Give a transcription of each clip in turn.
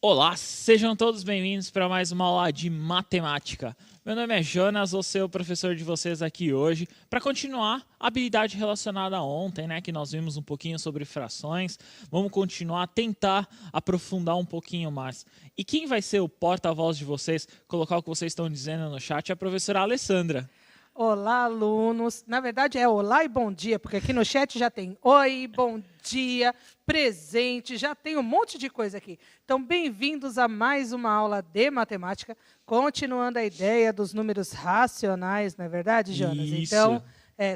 Olá, sejam todos bem-vindos para mais uma aula de matemática. Meu nome é Jonas, vou ser o professor de vocês aqui hoje para continuar a habilidade relacionada a ontem, né, que nós vimos um pouquinho sobre frações. Vamos continuar, tentar aprofundar um pouquinho mais. E quem vai ser o porta-voz de vocês, colocar o que vocês estão dizendo no chat, é a professora Alessandra. Olá, alunos. Na verdade, é olá e bom dia, porque aqui no chat já tem oi, bom dia, presente, já tem um monte de coisa aqui. Então, bem-vindos a mais uma aula de matemática, continuando a ideia dos números racionais, não é verdade, Jonas? Isso. Então,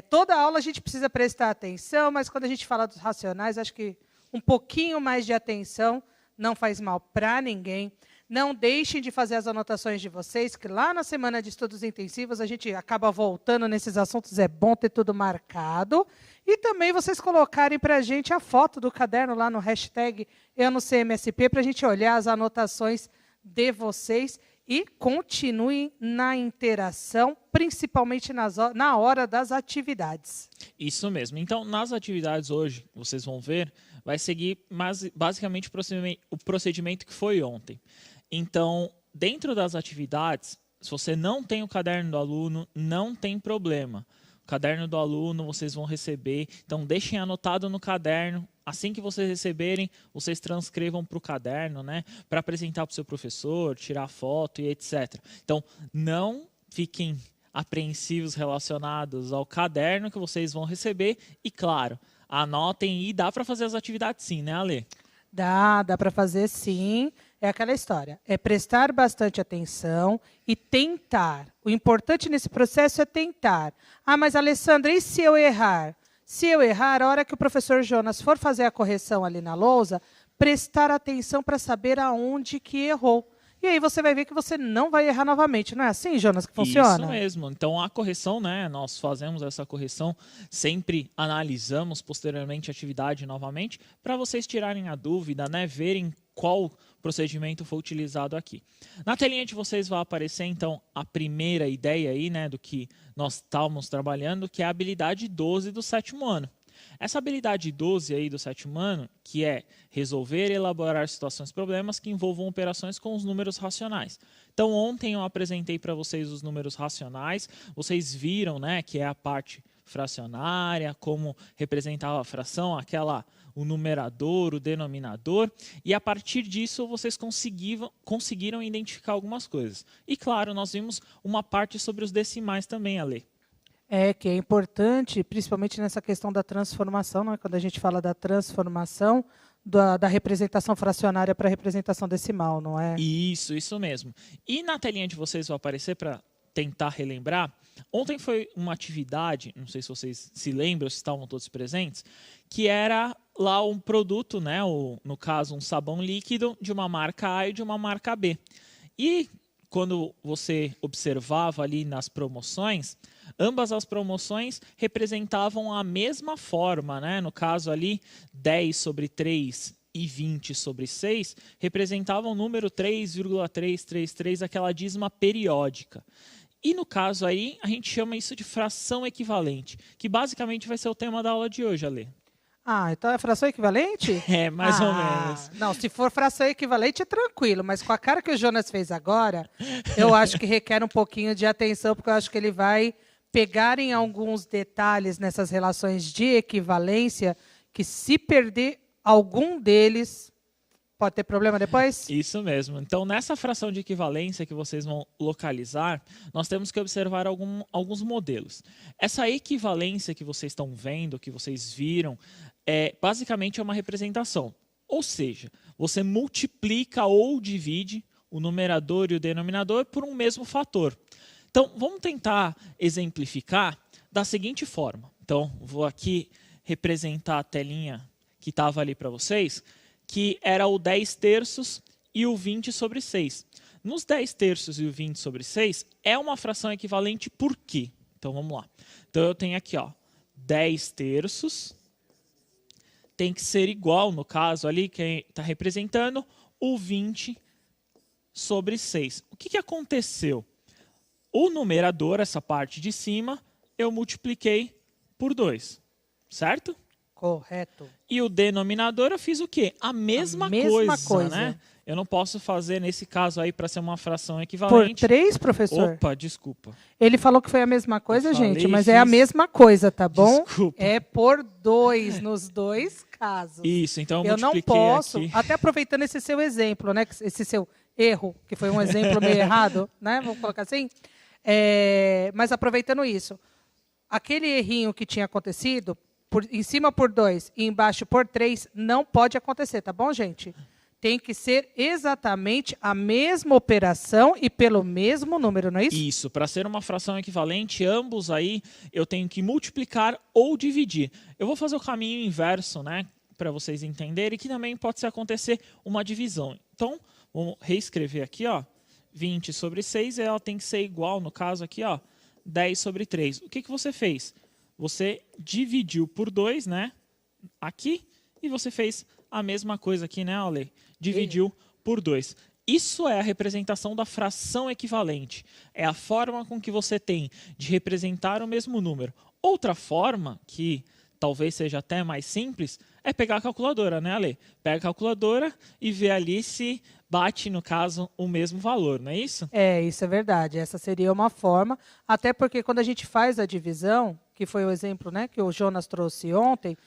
toda aula a gente precisa prestar atenção, mas quando a gente fala dos racionais, acho que um pouquinho mais de atenção não faz mal para ninguém. Não deixem de fazer as anotações de vocês, que lá na semana de estudos intensivos a gente acaba voltando nesses assuntos, é bom ter tudo marcado. E também vocês colocarem para a gente a foto do caderno lá no hashtag #EuNoCMSP, para a gente olhar as anotações de vocês e continuem na interação, principalmente na hora das atividades. Isso mesmo. Então, nas atividades hoje, vocês vão ver, vai seguir basicamente o procedimento que foi ontem. Então, dentro das atividades, se você não tem o caderno do aluno, não tem problema. O caderno do aluno vocês vão receber, então deixem anotado no caderno. Assim que vocês receberem, vocês transcrevam para o caderno, né, para apresentar para o seu professor, tirar foto e etc. Então, não fiquem apreensivos relacionados ao caderno que vocês vão receber e, claro, anotem e dá para fazer as atividades sim, né, Ale? Dá para fazer sim. É aquela história, é prestar bastante atenção e tentar. O importante nesse processo é tentar. Ah, mas Alessandra, e se eu errar? Se eu errar, a hora que o professor Jonas for fazer a correção ali na lousa, prestar atenção para saber aonde que errou. E aí você vai ver que você não vai errar novamente. Não é assim, Jonas, que funciona? Isso mesmo. Então, a correção, né? Nós fazemos essa correção, sempre analisamos posteriormente a atividade novamente, para vocês tirarem a dúvida, né? Verem qual procedimento foi utilizado aqui. Na telinha de vocês vai aparecer, então, a primeira ideia aí, né? Do que nós estávamos trabalhando, que é a habilidade 12 do 7º ano. Essa habilidade 12 aí do 7º ano, que é resolver e elaborar situações e problemas que envolvam operações com os números racionais. Então, ontem eu apresentei para vocês os números racionais, vocês viram, né, que é a parte fracionária, como representava a fração, o numerador, o denominador, e a partir disso vocês conseguiram identificar algumas coisas. E claro, nós vimos uma parte sobre os decimais também, Ale. Que é importante, principalmente nessa questão da transformação, né? Quando a gente fala da transformação da representação fracionária para a representação decimal, não é? Isso mesmo. E na telinha de vocês vai aparecer para tentar relembrar. Ontem foi uma atividade, não sei se vocês se lembram, se estavam todos presentes, que era lá um produto, né? No caso, um sabão líquido de uma marca A e de uma marca B. E quando você observava ali nas promoções, ambas as promoções representavam a mesma forma, né? No caso ali, 10 sobre 3 e 20 sobre 6 representavam o número 3,333, aquela dízima periódica. E no caso aí, a gente chama isso de fração equivalente, que basicamente vai ser o tema da aula de hoje, Ale. Ah, então é fração equivalente? É, mais ou menos. Não, se for fração equivalente é tranquilo, mas com a cara que o Jonas fez agora, eu acho que requer um pouquinho de atenção, porque eu acho que ele vai pegar em alguns detalhes nessas relações de equivalência, que se perder algum deles, pode ter problema depois? Isso mesmo. Então, nessa fração de equivalência que vocês vão localizar, nós temos que observar alguns modelos. Essa equivalência que vocês estão vendo, que vocês viram, basicamente é uma representação. Ou seja, você multiplica ou divide o numerador e o denominador por um mesmo fator. Então, vamos tentar exemplificar da seguinte forma. Então, vou aqui representar a telinha que estava ali para vocês, que era o 10 terços e o 20 sobre 6. Nos 10 terços e o 20 sobre 6, é uma fração equivalente por quê? Então, vamos lá. Então, eu tenho aqui, 10 terços tem que ser igual, no caso ali, que está representando, o 20 sobre 6. O que aconteceu? O numerador, essa parte de cima, eu multipliquei por 2, certo? Correto. E o denominador eu fiz o quê? A mesma coisa, né? Eu não posso fazer, nesse caso aí, para ser uma fração Por equivalente. 3, professor? Opa, desculpa. Ele falou que foi a mesma coisa, falei, gente, mas é a mesma coisa, tá bom? Desculpa. É por 2 nos dois casos. Isso, então Eu não multipliquei posso, aqui. até aproveitando esse seu exemplo, né? Esse seu erro, que foi um exemplo meio errado, né? Vamos colocar assim. Mas aproveitando isso, aquele errinho que tinha acontecido, em cima por 2 e embaixo por 3, não pode acontecer, tá bom, gente? Tem que ser exatamente a mesma operação e pelo mesmo número, não é isso? Isso, para ser uma fração equivalente, ambos aí eu tenho que multiplicar ou dividir. Eu vou fazer o caminho inverso, né, para vocês entenderem, que também pode acontecer uma divisão. Então, vamos reescrever aqui, ó, 20 sobre 6, ela tem que ser igual, no caso aqui, ó, 10 sobre 3. O que você fez? Você dividiu por 2, né, aqui, e você fez a mesma coisa aqui, né, Ale? Dividiu por 2. Isso é a representação da fração equivalente. É a forma com que você tem de representar o mesmo número. Outra forma, que talvez seja até mais simples, é pegar a calculadora, né, Ale? Pega a calculadora e vê ali se bate, no caso, o mesmo valor, não é isso? Isso é verdade. Essa seria uma forma, até porque quando a gente faz a divisão, que foi o exemplo, né, que o Jonas trouxe ontem,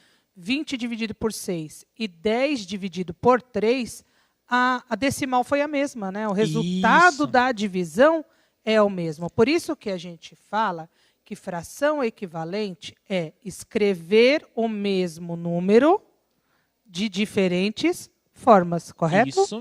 20 dividido por 6 e 10 dividido por 3, a decimal foi a mesma, né? O resultado da divisão é o mesmo. Por isso que a gente fala que fração equivalente é escrever o mesmo número de diferentes formas, correto? Isso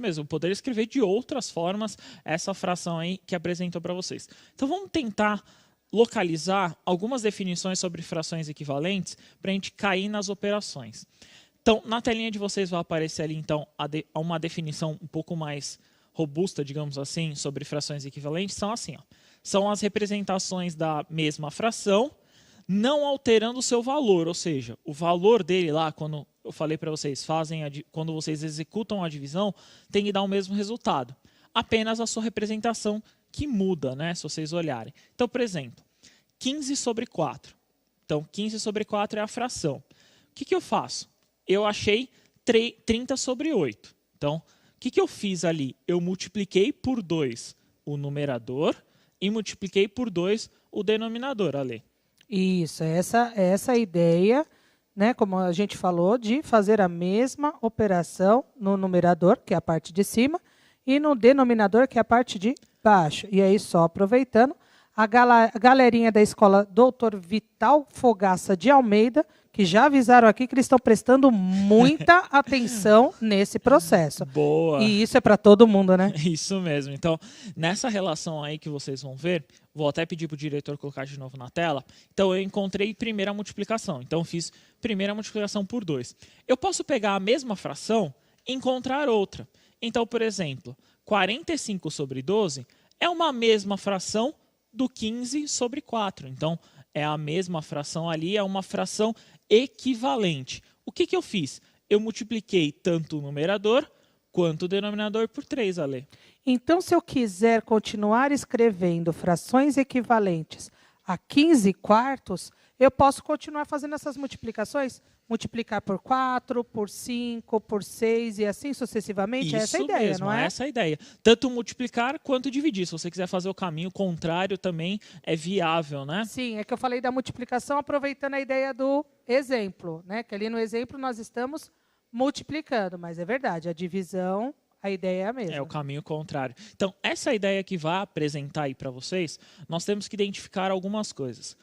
mesmo. Poder escrever de outras formas essa fração aí que apresentou para vocês. Então vamos tentar localizar algumas definições sobre frações equivalentes para a gente cair nas operações. Então, na telinha de vocês vai aparecer ali, então, uma definição um pouco mais robusta, digamos assim, sobre frações equivalentes. São assim, ó, são as representações da mesma fração, não alterando o seu valor, ou seja, o valor dele lá, quando eu falei para vocês, quando vocês executam a divisão, tem que dar o mesmo resultado. Apenas a sua representação que muda, né, se vocês olharem. Então, por exemplo, 15 sobre 4. Então, 15 sobre 4 é a fração. O que eu faço? Eu achei 30 sobre 8. Então, o que eu fiz ali? Eu multipliquei por 2 o numerador e multipliquei por 2 o denominador, Ale. Isso, essa ideia, né, como a gente falou, de fazer a mesma operação no numerador, que é a parte de cima, e no denominador, que é a parte de baixo. E aí, só aproveitando, a galerinha da escola Dr. Vital Fogaça de Almeida, que já avisaram aqui que eles estão prestando muita atenção nesse processo. Boa! E isso é para todo mundo, né? Isso mesmo. Então, nessa relação aí que vocês vão ver, vou até pedir para o diretor colocar de novo na tela. Então, eu encontrei primeira multiplicação. Então, fiz primeira multiplicação por 2. Eu posso pegar a mesma fração e encontrar outra. Então, por exemplo, 45 sobre 12 é uma mesma fração do 15 sobre 4. Então, é a mesma fração ali, é uma fração equivalente. O que eu fiz? Eu multipliquei tanto o numerador quanto o denominador por 3, Ale. Então, se eu quiser continuar escrevendo frações equivalentes a 15 quartos, eu posso continuar fazendo essas multiplicações? Multiplicar por 4, por 5, por 6 e assim sucessivamente? Essa é a ideia, mesmo, não é? Essa é a ideia. Tanto multiplicar quanto dividir. Se você quiser fazer o caminho contrário também é viável, né? Sim, é que eu falei da multiplicação aproveitando a ideia do exemplo, né? Que ali no exemplo nós estamos multiplicando, mas é verdade, a divisão, a ideia é a mesma. É o caminho contrário. Então, essa ideia que vai apresentar aí para vocês, nós temos que identificar algumas coisas.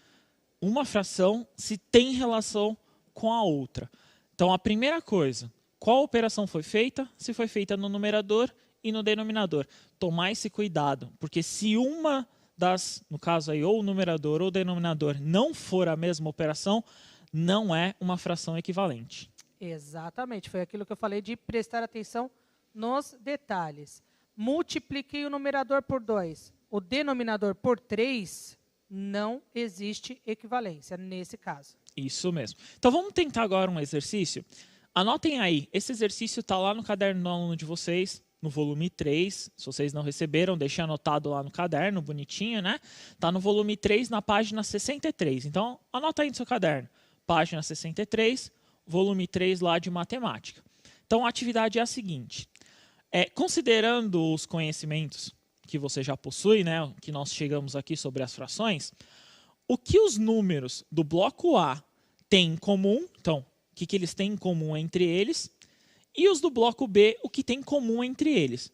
Uma fração se tem relação com a outra. Então, a primeira coisa, qual operação foi feita? Se foi feita no numerador e no denominador. Tomar esse cuidado, porque se uma no caso aí, ou o numerador ou o denominador não for a mesma operação, não é uma fração equivalente. Exatamente, foi aquilo que eu falei de prestar atenção nos detalhes. Multipliquei o numerador por 2, o denominador por 3, não existe equivalência nesse caso. Isso mesmo. Então, vamos tentar agora um exercício. Anotem aí, esse exercício está lá no caderno do aluno de vocês, no volume 3. Se vocês não receberam, deixem anotado lá no caderno, bonitinho, né? Está no volume 3, na página 63. Então, anota aí no seu caderno. Página 63, volume 3 lá de matemática. Então, a atividade é a seguinte. Considerando os conhecimentos que você já possui, né, que nós chegamos aqui sobre as frações, o que os números do bloco A têm em comum, então, o que eles têm em comum entre eles, e os do bloco B, o que tem em comum entre eles.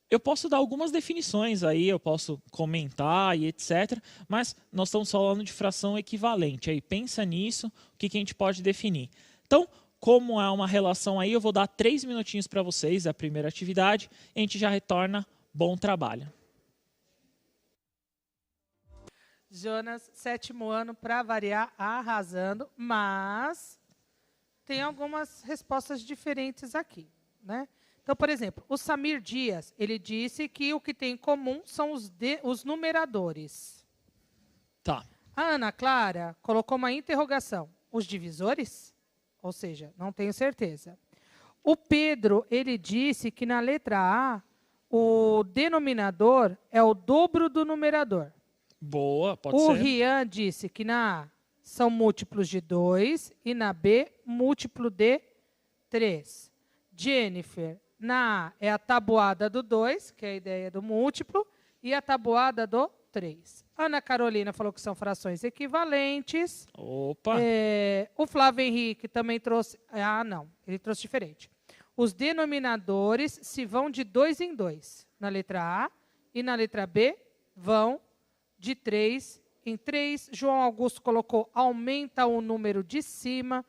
Eu posso dar algumas definições aí, eu posso comentar e etc, mas nós estamos falando de fração equivalente. Aí pensa nisso, o que a gente pode definir. Então, como é uma relação aí, eu vou dar 3 minutinhos para vocês, a primeira atividade, e a gente já retorna. Bom trabalho. Jonas, 7º ano, para variar, arrasando, mas tem algumas respostas diferentes aqui, né? Então, por exemplo, o Samir Dias, ele disse que o que tem em comum são os numeradores. Tá. A Ana Clara colocou uma interrogação. Os divisores? Ou seja, não tenho certeza. O Pedro, ele disse que na letra A, o denominador é o dobro do numerador. Boa, pode ser. O Rian disse que na A são múltiplos de 2 e na B, múltiplo de 3. Jennifer, na A é a tabuada do 2, que é a ideia do múltiplo, e a tabuada do 3. Ana Carolina falou que são frações equivalentes. Opa! O Flávio Henrique também trouxe... Ah, não, ele trouxe diferente. Os denominadores se vão de 2 em 2, na letra A, e na letra B vão de 3 em 3. João Augusto colocou aumenta o número de cima.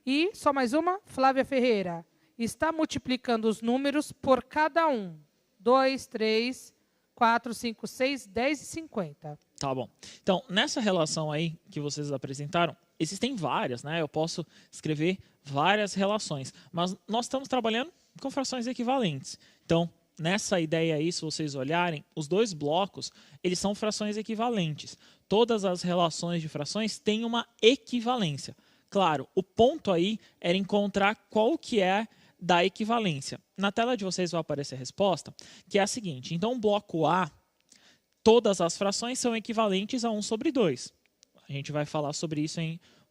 E, só mais uma, Flávia Ferreira, está multiplicando os números por cada um. 2, 3, 4, 5, 6, 10 e 50. Tá bom. Então, nessa relação aí que vocês apresentaram, existem várias, né? Eu posso escrever várias relações, mas nós estamos trabalhando com frações equivalentes. Então, nessa ideia aí, se vocês olharem, os dois blocos, eles são frações equivalentes. Todas as relações de frações têm uma equivalência. Claro, o ponto aí era encontrar qual que é da equivalência. Na tela de vocês vai aparecer a resposta, que é a seguinte. Então, o bloco A, todas as frações são equivalentes a 1 sobre 2. A gente vai falar sobre isso,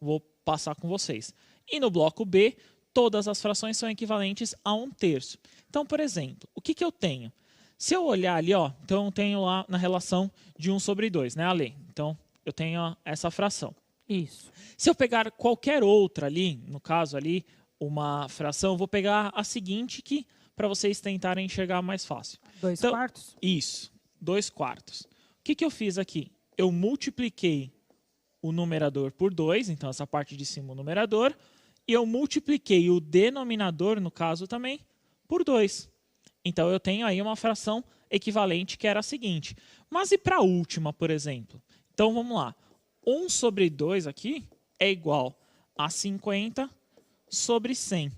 vou passar com vocês. E no bloco B, todas as frações são equivalentes a 1/3. Então, por exemplo, o que eu tenho? Se eu olhar ali, ó, então eu tenho lá na relação de 1 sobre 2, né, Ale? Então, eu tenho essa fração. Isso. Se eu pegar qualquer outra ali, no caso ali, uma fração, eu vou pegar a seguinte que para vocês tentarem enxergar mais fácil. 2 então, quartos? Isso, 2/4. O que eu fiz aqui? Eu multipliquei o numerador por 2, então essa parte de cima o numerador, e eu multipliquei o denominador, no caso também, por 2. Então eu tenho aí uma fração equivalente que era a seguinte. Mas e para a última, por exemplo? Então vamos lá. 1 sobre 2 aqui é igual a 50 sobre 100.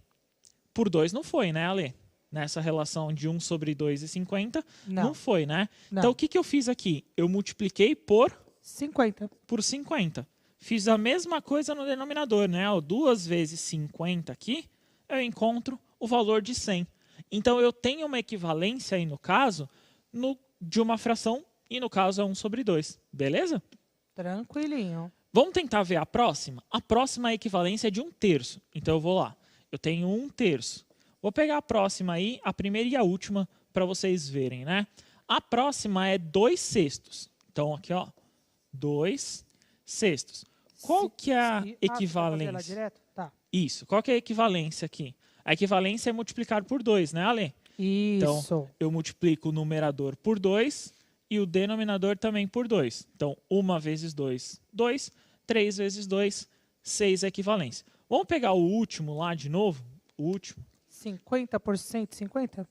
Por 2 não foi, né, Ale? Nessa relação de 1 sobre 2 e 50, não foi, né? Não. Então o que eu fiz aqui? Eu multipliquei por 50. Por 50. Fiz a mesma coisa no denominador, né? 2 vezes 50 aqui, eu encontro o valor de 100. Então, eu tenho uma equivalência aí, no caso, de uma fração, e no caso é 1 sobre 2. Beleza? Tranquilinho. Vamos tentar ver a próxima? A próxima equivalência é de 1/3. Então, eu vou lá. Eu tenho 1/3. Vou pegar a próxima aí, a primeira e a última, para vocês verem, né? A próxima é 2/6. Então, aqui, ó. 2/6. Qual que é a equivalência? Lá direto? Tá. Isso. Qual que é a equivalência aqui? A equivalência é multiplicar por 2, né, Ale? Isso. Então, eu multiplico o numerador por 2 e o denominador também por 2. Então, 1 vezes 2, 2. 3 vezes 2, 6 é equivalência. Vamos pegar o último lá de novo? O último. 50 por 150?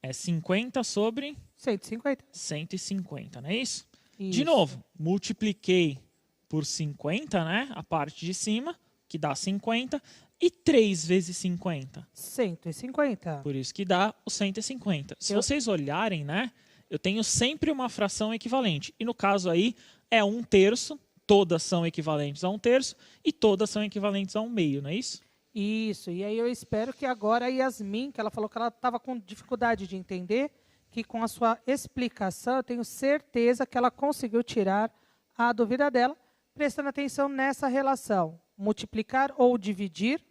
É 50 sobre 150. 150, não é isso? Isso. De novo, multipliquei por 50, né? A parte de cima, que dá 50. E 3 vezes 50? 150. Por isso que dá o 150. Se vocês olharem, né? Eu tenho sempre uma fração equivalente. E no caso aí, é 1/3. Todas são equivalentes a 1/3. E todas são equivalentes a 1/2, não é isso? Isso. E aí eu espero que agora a Yasmin, que ela falou que ela estava com dificuldade de entender, que com a sua explicação, eu tenho certeza que ela conseguiu tirar a dúvida dela, prestando atenção nessa relação. Multiplicar ou dividir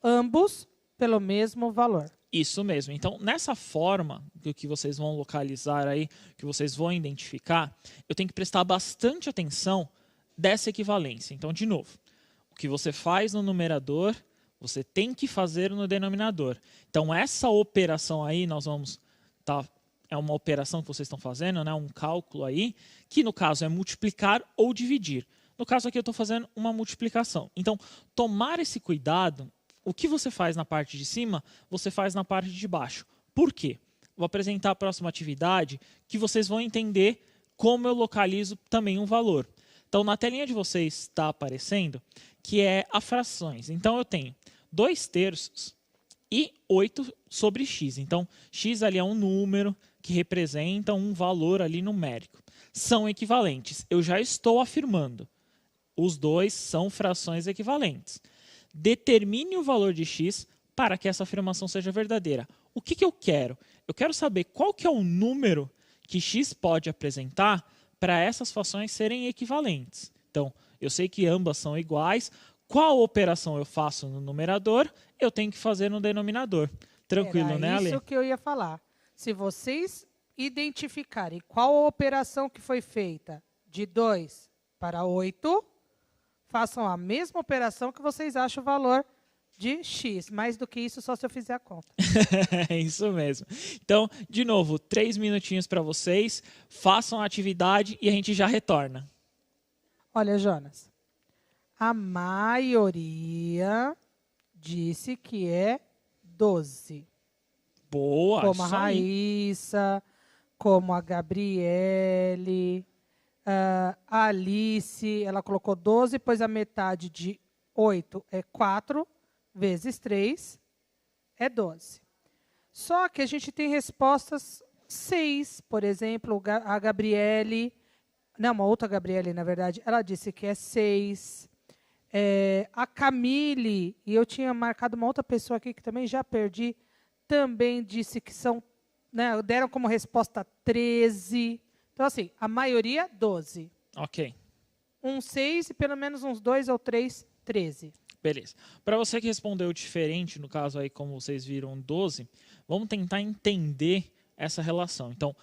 ambos pelo mesmo valor. Isso mesmo. Então, nessa forma que vocês vão localizar aí, que vocês vão identificar, eu tenho que prestar bastante atenção dessa equivalência. Então, de novo, o que você faz no numerador, você tem que fazer no denominador. Então, essa operação aí, nós vamos... é uma operação que vocês estão fazendo, né? Um cálculo aí, que no caso é multiplicar ou dividir. No caso aqui eu estou fazendo uma multiplicação. Então, tomar esse cuidado... O que você faz na parte de cima, você faz na parte de baixo. Por quê? Vou apresentar a próxima atividade que vocês vão entender como eu localizo também um valor. Então, na telinha de vocês está aparecendo que é a frações. Então, eu tenho 2/3 e 8 sobre x. Então, x ali é um número que representa um valor ali numérico. São equivalentes. Eu já estou afirmando. Os dois são frações equivalentes. Determine o valor de x para que essa afirmação seja verdadeira. O que eu quero? Eu quero saber qual que é o número que x pode apresentar para essas frações serem equivalentes. Então, eu sei que ambas são iguais. Qual operação eu faço no numerador, eu tenho que fazer no denominador. Tranquilo, né, Ale? Isso que eu ia falar. Se vocês identificarem qual a operação que foi feita de 2 para 8... façam a mesma operação que vocês acham o valor de x. Mais do que isso, só se eu fizer a conta. É isso mesmo. Então, de novo, 3 minutinhos para vocês. Façam a atividade e a gente já retorna. Olha, Jonas, a maioria disse que é 12. Boa, Como a isso aí. Raíssa, como a Gabriele... a Alice, ela colocou 12, pois a metade de 8 é 4, vezes 3, é 12. Só que a gente tem respostas 6, por exemplo, a Gabriele, não, uma outra Gabriele, na verdade, ela disse que é 6. A Camille, e eu tinha marcado uma outra pessoa aqui que também já perdi, também disse que são, né, deram como resposta 13. Então, assim, a maioria, 12. Ok. 6 e pelo menos uns 2 ou 3, 13. Beleza. Para você que respondeu diferente, no caso aí, como vocês viram, 12, vamos tentar entender essa relação. Então,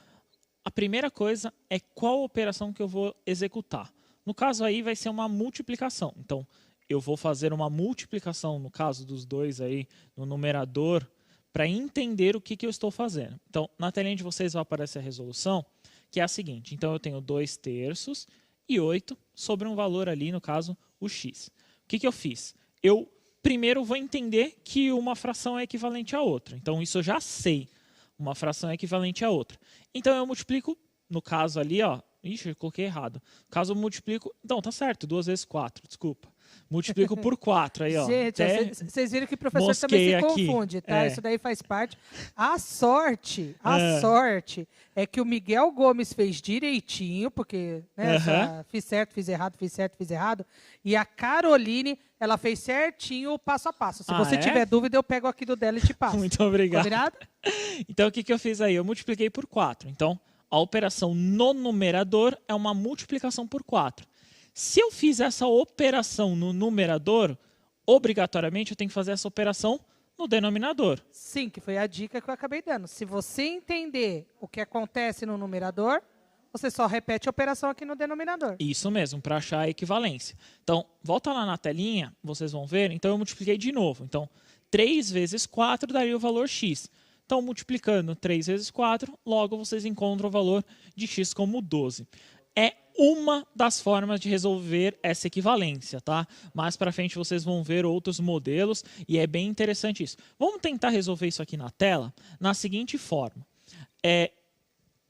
a primeira coisa é qual operação que eu vou executar. No caso aí, vai ser uma multiplicação. Então, eu vou fazer uma multiplicação, no caso dos dois aí, no numerador, para entender o que eu estou fazendo. Então, na telinha de vocês vai aparecer a resolução, que é a seguinte. Então, eu tenho 2/3 e 8 sobre um valor ali, no caso, o x. O que eu fiz? Eu primeiro vou entender que uma fração é equivalente à outra. Então, isso eu já sei. Uma fração é equivalente à outra. Então, eu multiplico, no caso ali, ó. Ixi, eu coloquei errado. No caso, eu multiplico... Não, tá certo, 2 vezes 4, desculpa. Multiplico por 4 aí, ó. Gente, vocês viram que o professor também se confunde, tá? Isso daí faz parte. A sorte é que o Miguel Gomes fez direitinho, porque né, fiz certo, fiz errado, fiz certo, fiz errado. E a Caroline, ela fez certinho o passo a passo. Se você tiver dúvida, eu pego aqui do dela e te passo. Muito obrigado. Combinado? Então, o que eu fiz aí? Eu multipliquei por 4. Então, a operação no numerador é uma multiplicação por 4. Se eu fiz essa operação no numerador, obrigatoriamente eu tenho que fazer essa operação no denominador. Sim, que foi a dica que eu acabei dando. Se você entender o que acontece no numerador, você só repete a operação aqui no denominador. Isso mesmo, para achar a equivalência. Então, volta lá na telinha, vocês vão ver. Então, eu multipliquei de novo. Então, 3 vezes 4 daria o valor x. Então, multiplicando 3 vezes 4, logo vocês encontram o valor de x como 12. É uma das formas de resolver essa equivalência, tá? Mais para frente vocês vão ver outros modelos e é bem interessante isso. Vamos tentar resolver isso aqui na tela na seguinte forma.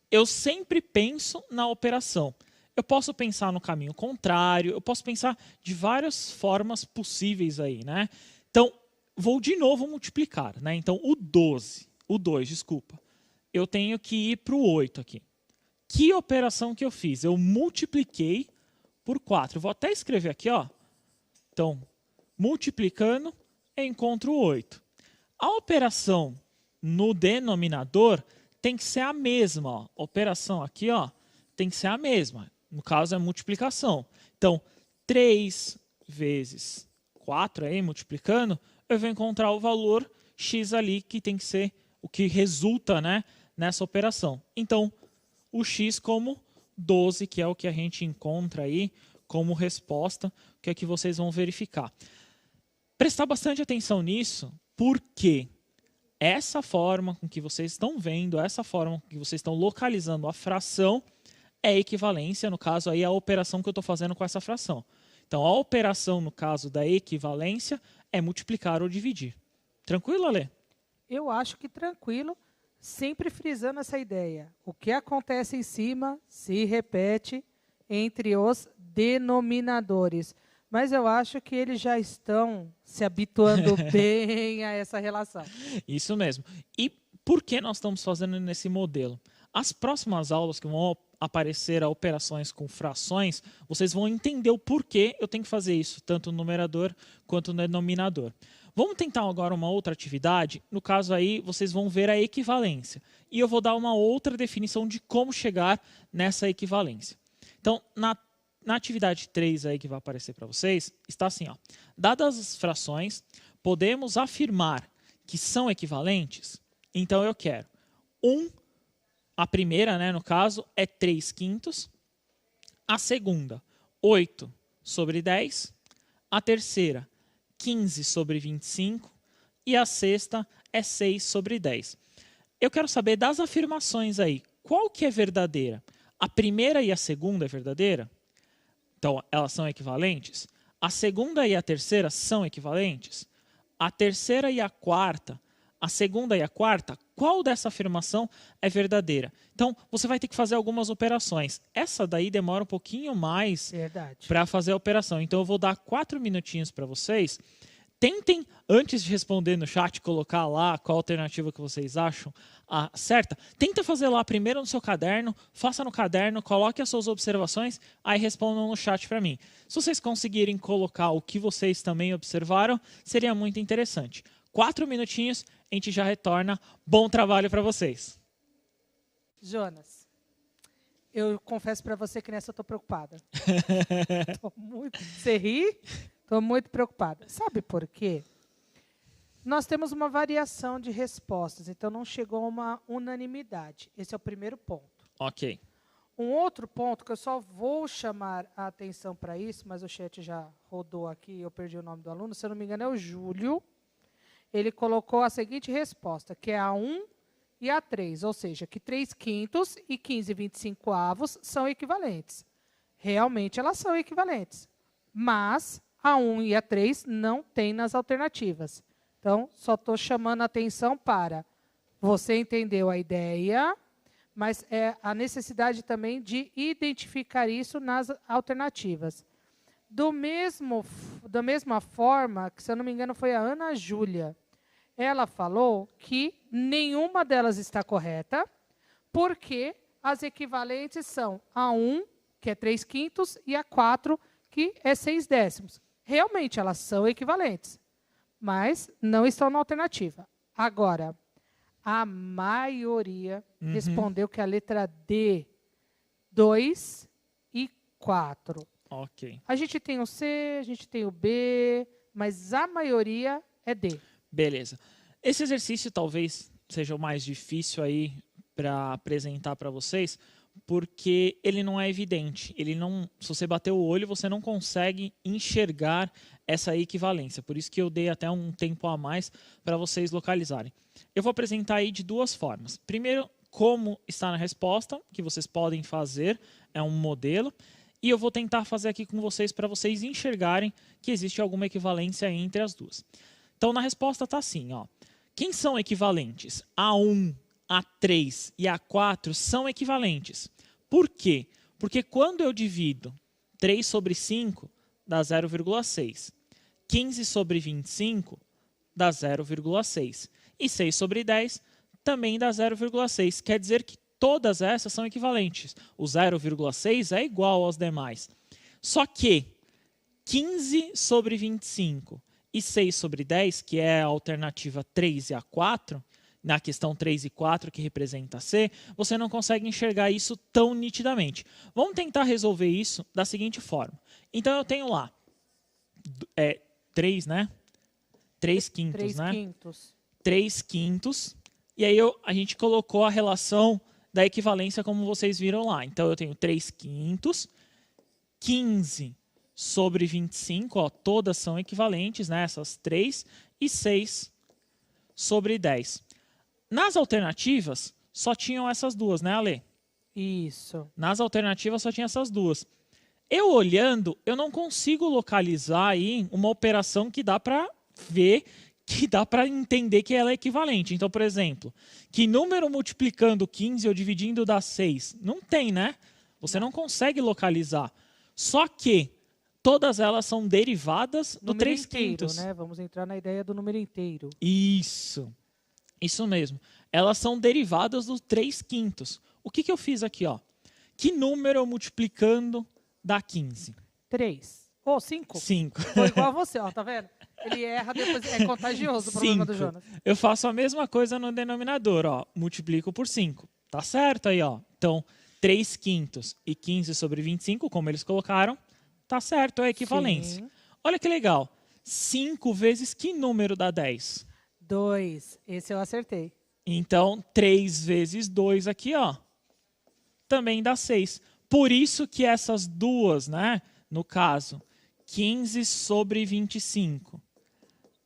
Eu sempre penso na operação. Eu posso pensar no caminho contrário, eu posso pensar de várias formas possíveis aí, né? Então, vou de novo multiplicar, né? Então, o 2, desculpa. Eu tenho que ir para o 8 aqui. Que operação que eu fiz? Eu multipliquei por 4. Eu vou até escrever aqui, ó. Então, multiplicando, eu encontro 8. A operação no denominador tem que ser a mesma. Ó. A operação aqui, ó, tem que ser a mesma. No caso, é multiplicação. Então, 3 vezes 4, aí, multiplicando, eu vou encontrar o valor x ali que tem que ser o que resulta, né, nessa operação. Então, o x como 12, que é o que a gente encontra aí como resposta, que é que vocês vão verificar. Prestar bastante atenção nisso, porque essa forma com que vocês estão vendo, essa forma com que vocês estão localizando a fração é a equivalência, no caso aí a operação que eu estou fazendo com essa fração. Então a operação no caso da equivalência é multiplicar ou dividir. Tranquilo, Ale? Eu acho que tranquilo, sempre frisando essa ideia. O que acontece em cima se repete entre os denominadores. Mas eu acho que eles já estão se habituando bem a essa relação. Isso mesmo. E por que nós estamos fazendo nesse modelo? As próximas aulas que vão aparecer a operações com frações, vocês vão entender o porquê eu tenho que fazer isso, tanto no numerador quanto no denominador. Vamos tentar agora uma outra atividade. No caso aí, vocês vão ver a equivalência. E eu vou dar uma outra definição de como chegar nessa equivalência. Então, na atividade 3 aí que vai aparecer para vocês, está assim, ó. Dadas as frações, podemos afirmar que são equivalentes? Então eu quero a primeira, né, no caso, é 3/5. A segunda, 8/10. A terceira, 15/25. E a sexta é 6/10. Eu quero saber das afirmações aí, qual que é verdadeira? A primeira e a segunda é verdadeira? Então, elas são equivalentes? A segunda e a terceira são equivalentes? A terceira e a quarta, a segunda e a quarta, qual dessa afirmação é verdadeira? Então, você vai ter que fazer algumas operações. Essa daí demora um pouquinho mais para fazer a operação. Então, eu vou dar 4 minutinhos para vocês. Tentem, antes de responder no chat, colocar lá qual alternativa que vocês acham certa. Tenta fazer lá primeiro no seu caderno, faça no caderno, coloque as suas observações, aí respondam no chat para mim. Se vocês conseguirem colocar o que vocês também observaram, seria muito interessante. 4 minutinhos, a gente já retorna. Bom trabalho para vocês. Jonas, eu confesso para você que nessa eu estou preocupada. Você ri? Estou muito preocupada. Sabe por quê? Nós temos uma variação de respostas, então não chegou a uma unanimidade. Esse é o primeiro ponto. Ok. Um outro ponto que eu só vou chamar a atenção para isso, mas o chat já rodou aqui, eu perdi o nome do aluno, se eu não me engano é o Júlio. Ele colocou a seguinte resposta, que é a 1 e a 3, ou seja, que 3/5 e 15/25 são equivalentes. Realmente elas são equivalentes, mas a 1 e a 3 não tem nas alternativas. Então, só estou chamando a atenção para você entendeu a ideia, mas é a necessidade também de identificar isso nas alternativas. Da mesma forma, que se eu não me engano foi a Ana Júlia, ela falou que nenhuma delas está correta, porque as equivalentes são a 1, que é 3/5, e a 4, que é 6/10. Realmente, elas são equivalentes, mas não estão na alternativa. Agora, a maioria respondeu que a letra D, 2 e 4. Ok. A gente tem o C, a gente tem o B, mas a maioria é D. Beleza. Esse exercício talvez seja o mais difícil aí para apresentar para vocês, porque ele não é evidente. Ele não, se você bater o olho, você não consegue enxergar essa equivalência. Por isso que eu dei até um tempo a mais para vocês localizarem. Eu vou apresentar aí de duas formas. Primeiro, como está na resposta, que vocês podem fazer, é um modelo. E eu vou tentar fazer aqui com vocês para vocês enxergarem que existe alguma equivalência entre as duas. Então, na resposta está assim, ó. Quem são equivalentes? A1, A3 e A4 são equivalentes. Por quê? Porque quando eu divido 3/5, dá 0,6. 15/25, dá 0,6. E 6/10 também dá 0,6. Quer dizer que todas essas são equivalentes. O 0,6 é igual aos demais. Só que 15/25 e 6/10, que é a alternativa 3 e a 4, na questão 3 e 4, que representa C, você não consegue enxergar isso tão nitidamente. Vamos tentar resolver isso da seguinte forma. Então, eu tenho lá 3, né? 3/5, né? 3/5. 3/5. E aí a gente colocou a relação da equivalência como vocês viram lá. Então, eu tenho 3/5, 15 sobre 25, ó, todas são equivalentes, né, essas 3, e 6 sobre 10. Nas alternativas, só tinham essas duas, né, Ale? Isso. Nas alternativas só tinha essas duas. Eu olhando, eu não consigo localizar aí uma operação que dá para ver, que dá para entender que ela é equivalente. Então, por exemplo, que número multiplicando 15 ou dividindo dá 6? Não tem, né? Você não consegue localizar. Só que todas elas são derivadas do 3/5. Né? Vamos entrar na ideia do número inteiro. Isso mesmo. Elas são derivadas do 3/5. O que eu fiz aqui, ó? Que número multiplicando dá 15? 3. Ou 5. 5. Foi igual a você, ó, tá vendo? Ele erra, depois é contagioso o problema do Jonas. Eu faço a mesma coisa no denominador, ó. Multiplico por 5. Tá certo aí, ó. Então, 3/5 e 15 sobre 25, como eles colocaram, tá certo, é equivalência. Sim. Olha que legal. 5 vezes que número dá 10? 2. Esse eu acertei. Então, 3 vezes 2 aqui, ó, também dá 6. Por isso que essas duas, né, no caso, 15 sobre 25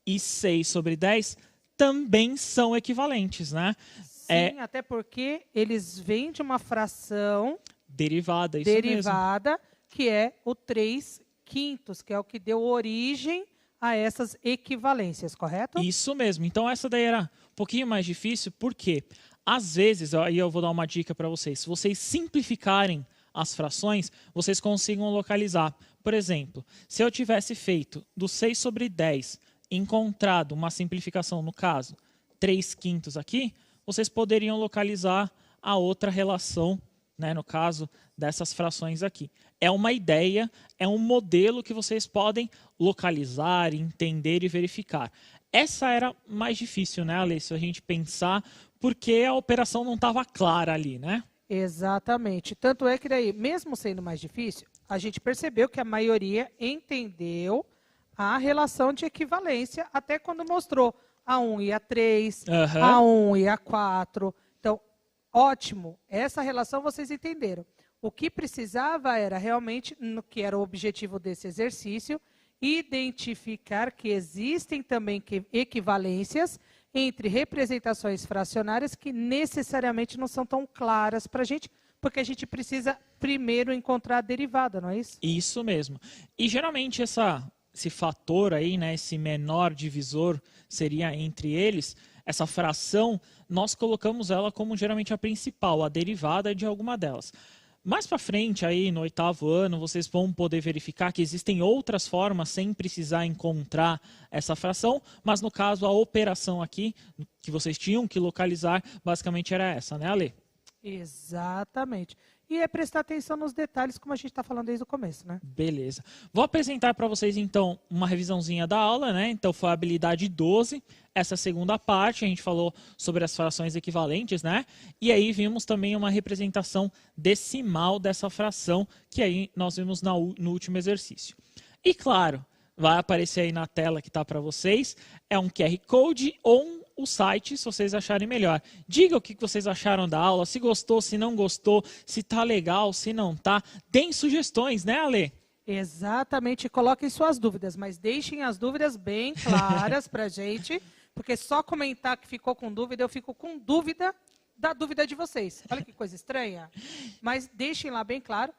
e 6 sobre 10, também são equivalentes, né? Sim, até porque eles vêm de uma fração derivada, isso mesmo. derivada, que é o 3/5, que é o que deu origem a essas equivalências, correto? Isso mesmo. Então, essa daí era um pouquinho mais difícil, porque às vezes, aí eu vou dar uma dica para vocês, se vocês simplificarem as frações, vocês consigam localizar. Por exemplo, se eu tivesse feito do 6 sobre 10, encontrado uma simplificação, no caso, 3/5 aqui, vocês poderiam localizar a outra relação, né, no caso dessas frações aqui. É uma ideia, é um modelo que vocês podem localizar, entender e verificar. Essa era mais difícil, né, Alê, se a gente pensar, porque a operação não estava clara ali, né? Exatamente. Tanto é que daí, mesmo sendo mais difícil, a gente percebeu que a maioria entendeu a relação de equivalência até quando mostrou a 1 e a 3, a 1 e a 4. Então, ótimo, essa relação vocês entenderam. O que precisava era realmente, no que era o objetivo desse exercício, identificar que existem também equivalências entre representações fracionárias que necessariamente não são tão claras para a gente, porque a gente precisa primeiro encontrar a derivada, não é isso? Isso mesmo. E geralmente esse fator aí, né, esse menor divisor seria entre eles, essa fração, nós colocamos ela como geralmente a principal, a derivada de alguma delas. Mais para frente, aí no 8º ano, vocês vão poder verificar que existem outras formas sem precisar encontrar essa fração, mas no caso a operação aqui, que vocês tinham que localizar, basicamente era essa, né, Ale? Exatamente. E é prestar atenção nos detalhes, como a gente está falando desde o começo, né? Beleza. Vou apresentar para vocês, então, uma revisãozinha da aula, né? Então, foi a habilidade 12, essa segunda parte, a gente falou sobre as frações equivalentes, né? E aí vimos também uma representação decimal dessa fração, que aí nós vimos no último exercício. E, claro, vai aparecer aí na tela que está para vocês, é um QR Code ou o site, se vocês acharem melhor. Diga o que vocês acharam da aula, se gostou, se não gostou, se tá legal, se não tá. Deem sugestões, né, Ale? Exatamente, coloquem suas dúvidas, mas deixem as dúvidas bem claras para a gente, porque só comentar que ficou com dúvida, eu fico com dúvida da dúvida de vocês. Olha que coisa estranha. Mas deixem lá bem claro.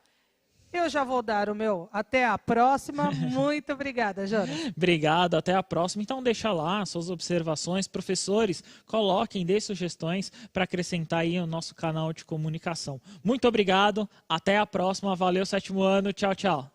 Eu já vou dar o meu até a próxima. Muito obrigada, Jonas. Obrigado, até a próxima. Então deixa lá suas observações. Professores, coloquem, dê sugestões para acrescentar aí o nosso canal de comunicação. Muito obrigado, até a próxima. Valeu, 7º ano. Tchau, tchau.